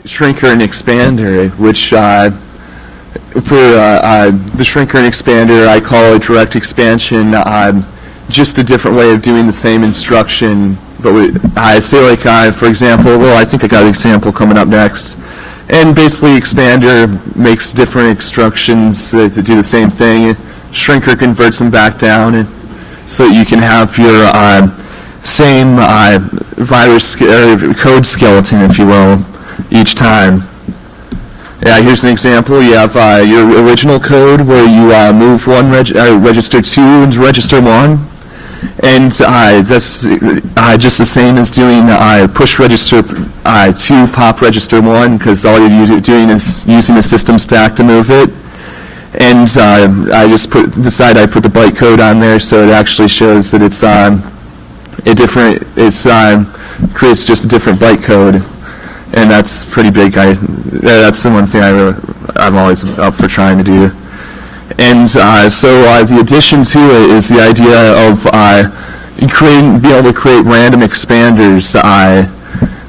shrinker and expander, which for the shrinker and expander I call a direct expansion, just a different way of doing the same instruction. But I say, like, for example, well, I think I got an example coming up next. And basically, expander makes different instructions that do the same thing. Shrinker converts them back down, and so you can have your same virus code skeleton, if you will, each time. Yeah, here's an example. You have your original code where you move one register 2 into register 1. And that's just the same as doing push register 2, pop register 1, because all you're doing is using the system stack to move it. And I just decide I put the bytecode on there, so it actually shows that it's creates just a different bytecode, and that's pretty big. That's the one thing I'm always up for trying to do. And so the addition to it is the idea of being able to create random expanders,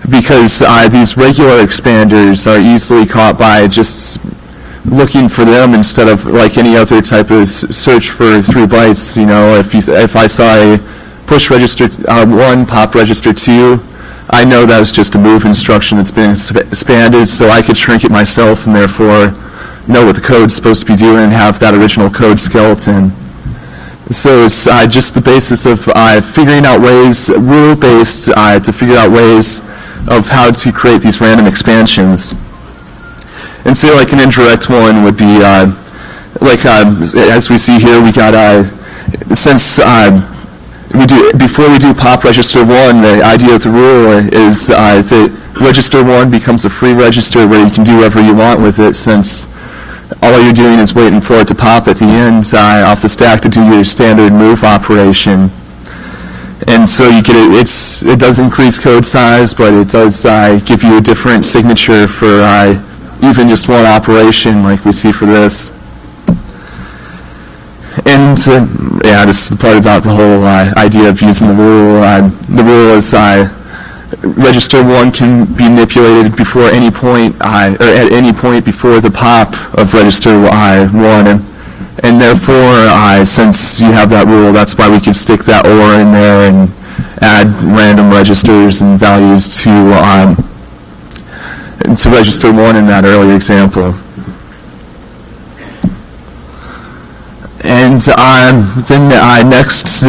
because these regular expanders are easily caught by just looking for them instead of like any other type of search for 3 bytes. You know, if I saw a push register 1, pop register 2, I know that was just a move instruction that's been expanded, so I could shrink it myself and therefore know what the code's supposed to be doing and have that original code skeleton. So it's just the basis of figuring out ways, rule-based, to figure out ways of how to create these random expansions. And say like an indirect one would be, as we see here, we got, before we do pop register 1, the idea of the rule is that register 1 becomes a free register where you can do whatever you want with it, since all you're doing is waiting for it to pop at the end off the stack to do your standard move operation. And so you get it does increase code size, but it does give you a different signature for even just one operation like we see for this. And yeah, this is the part about the whole idea of using the rule. The rule is register 1 can be manipulated before any point, or at any point before the pop of register 1, and therefore, since you have that rule, that's why we can stick that OR in there and add random registers and values to register 1 in that earlier example. And then next,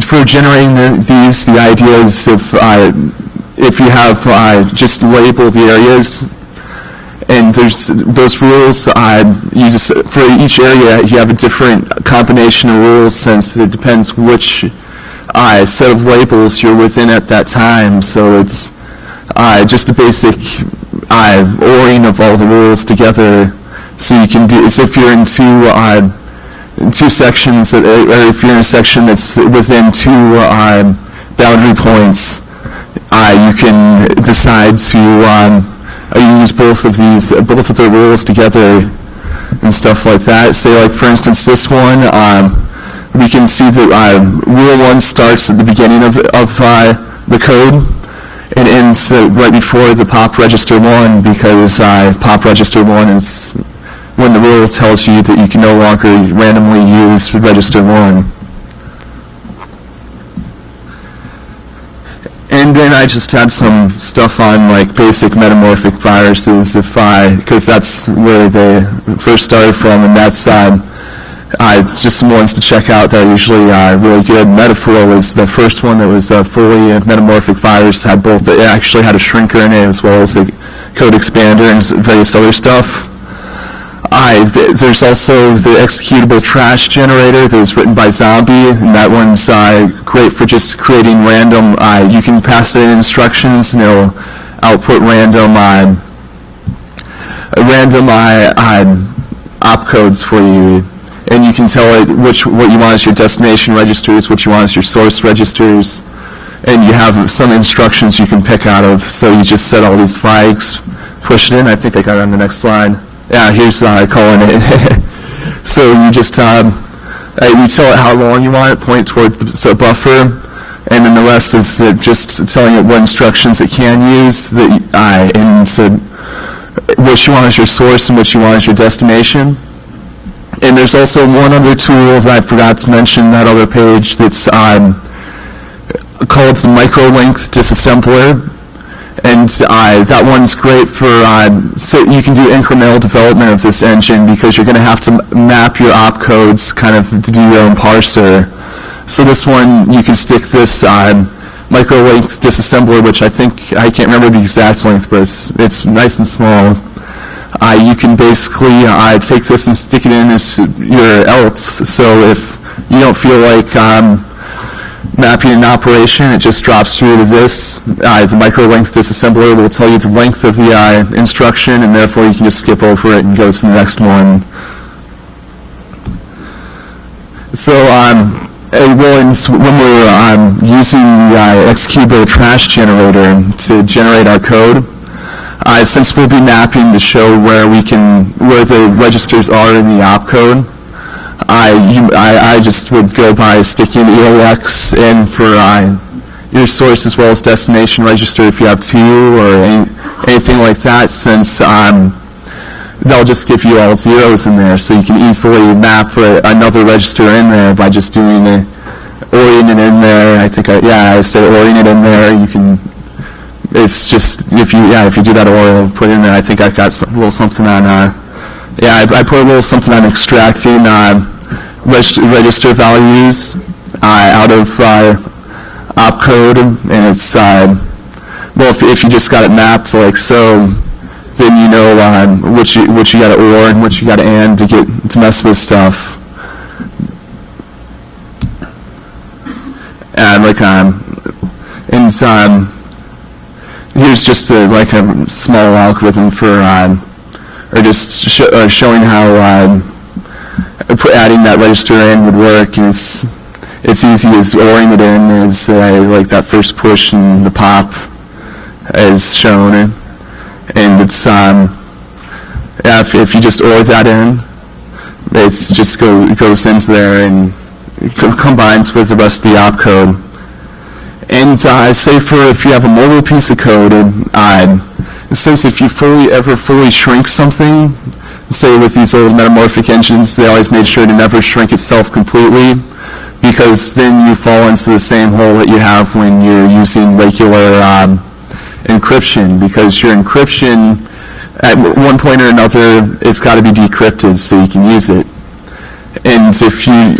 for generating the ideas of if you have just label the areas, and there's those rules, you just for each area you have a different combination of rules, since it depends which set of labels you're within at that time. So it's just a basic ORing of all the rules together. So you can do, so if you're in two sections, or if you're in a section that's within 2 boundary points, you can decide to use both of the rules together and stuff like that. Say, like, for instance, this one, we can see that rule 1 starts at the beginning of the code and ends right before the pop register 1, because pop register 1 is when the rule tells you that you can no longer randomly use register 1. And then I just had some stuff on like basic metamorphic viruses, because that's where they first started from, and that's just some ones to check out that are usually really good. Metaphor was the first one that was fully metamorphic virus. It actually had a shrinker in it as well as a code expander and various other stuff. There's also the executable trash generator that was written by Zombie, and that one's great for just creating random, you can pass it in instructions and it'll output random opcodes for you, and you can tell it what you want as your destination registers, what you want as your source registers, and you have some instructions you can pick out of. So you just set all these flags, push it in. I think I got it on the next slide. Yeah, here's calling it. So you just you tell it how long you want it, point toward the buffer, and then the rest is just telling it what instructions it can use. And so what you want as your source and what you want as your destination. And there's also one other tool that I forgot to mention, that other page, that's called the micro-length disassembler. And that one's great for, so you can do incremental development of this engine, because you're going to have to map your opcodes kind of to do your own parser. So this one, you can stick this micro-length disassembler, which I can't remember the exact length, but it's nice and small. You can basically take this and stick it in as your else. So if you don't feel like mapping an operation, it just drops through to this. The micro-length disassembler will tell you the length of the instruction, and therefore you can just skip over it and go to the next one. So when we're using the executable trash generator to generate our code, since we'll be mapping to show where the registers are in the opcode, I just would go by sticking EOX in for your source as well as destination register if you have two, or anything like that, since they'll just give you all zeros in there, so you can easily map another register in there by just doing the oriented in there. I said oriented in there. You can. It's just if you do that or put in there. I think I got a little something on. I put a little something on extracting register values out of opcode, and it's well, if you just got it mapped like so, then you know what you got to or and what you got to and to mess with stuff. And here's just a small algorithm for or just showing how adding that register in would work. And it's easy as oriented in as like that first push and the pop as shown, and it's if you just OR that in, it's just goes into there and combines with the rest of the opcode. And say if you have a mobile piece of code, since if you ever fully shrink something, say with these old metamorphic engines, they always made sure to never shrink itself completely, because then you fall into the same hole that you have when you're using regular encryption, because your encryption at one point or another it's got to be decrypted so you can use it. And if you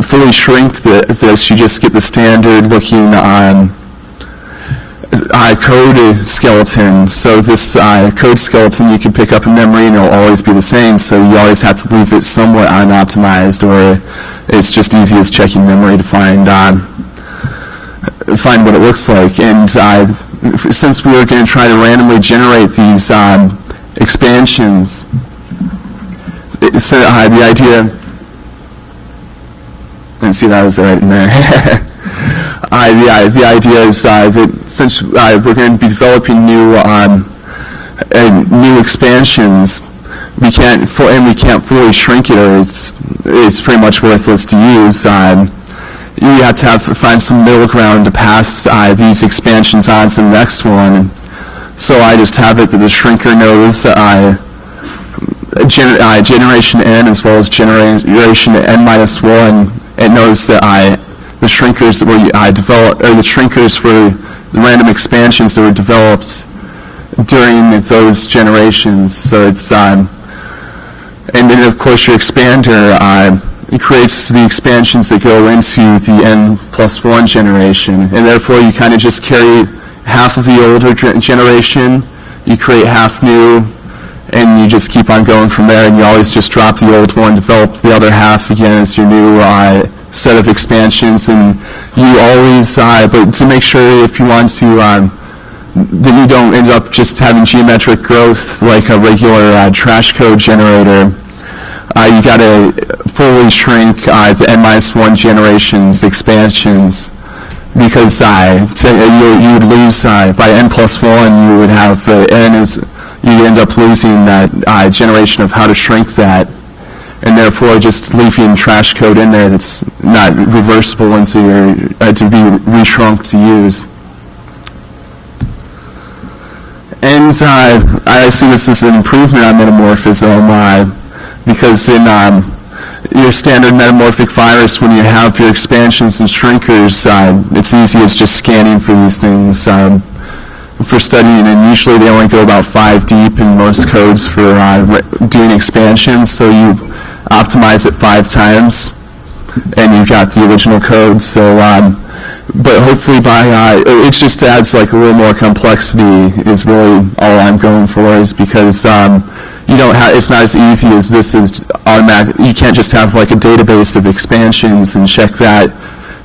fully shrink this, you just get the standard looking code skeleton. So this code skeleton you can pick up in memory and it'll always be the same, so you always have to leave it somewhat unoptimized, or it's just easy as checking memory to find what it looks like. And since we were going to try to randomly generate these expansions, so the idea, and see that was right in there. The idea is that since we're going to be developing new expansions, we can't fully shrink it, or it's pretty much worthless to use. You have to find some middle ground to pass these expansions on to the next one. So I just have it that the shrinker knows generation n as well as generation n-1. It knows that the shrinkers that were developed, or the shrinkers for the random expansions that were developed during those generations. So it's and then of course your expander creates the expansions that go into the n+1 generation, and therefore you kind of just carry half of the older generation, you create half new, and you just keep on going from there, and you always just drop the old one, develop the other half again as your new set of expansions. And you always, but to make sure if you want to, that you don't end up just having geometric growth like a regular trash code generator, you got to fully shrink the n-1 generations expansions, because you would lose by n+1. You would have you end up losing that generation of how to shrink that, and therefore just leaving trash code in there that's not reversible into your to be reshrunk to use. And I see this as an improvement on metamorphism because in your standard metamorphic virus, when you have your expansions and shrinkers, it's easy as just scanning for these things for studying, and usually they only go about 5 deep in most codes for doing expansions, so you optimize it 5 times, and you've got the original code. So, but hopefully it just adds like a little more complexity is really all I'm going for, is because you don't have, it's not as easy as this is automatic. You can't just have like a database of expansions and check that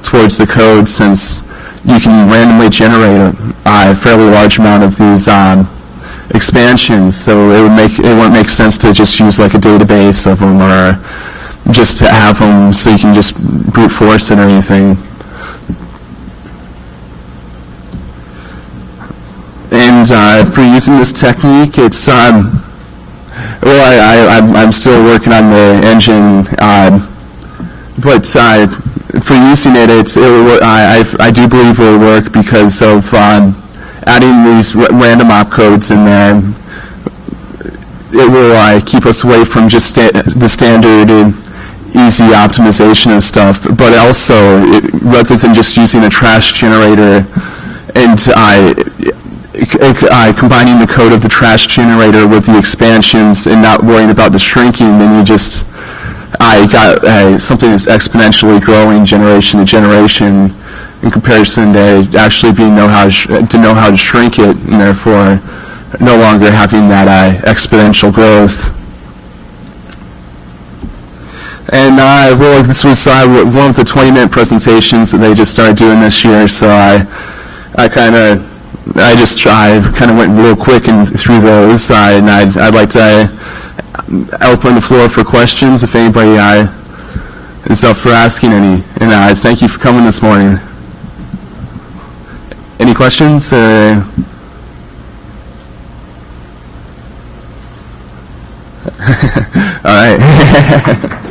towards the code, since you can randomly generate a fairly large amount of these expansions. So it wouldn't make sense to just use like a database of them, or just to have them so you can just brute force it or anything. And for using this technique, it's I'm still working on the engine, but for using it, I do believe it will work because of adding these random opcodes in there. It will keep us away from just the standard easy optimization and stuff, but also rather than just using a trash generator and combining the code of the trash generator with the expansions and not worrying about the shrinking, then you just got something that's exponentially growing generation to generation in comparison to actually know how to shrink it, and therefore no longer having that exponential growth. And well, this was one of the 20-minute presentations that they just started doing this year, so I kind of went real quick through those, and I'd like to open the floor for questions if anybody is up for asking any. And thank you for coming this morning. Any questions? All right.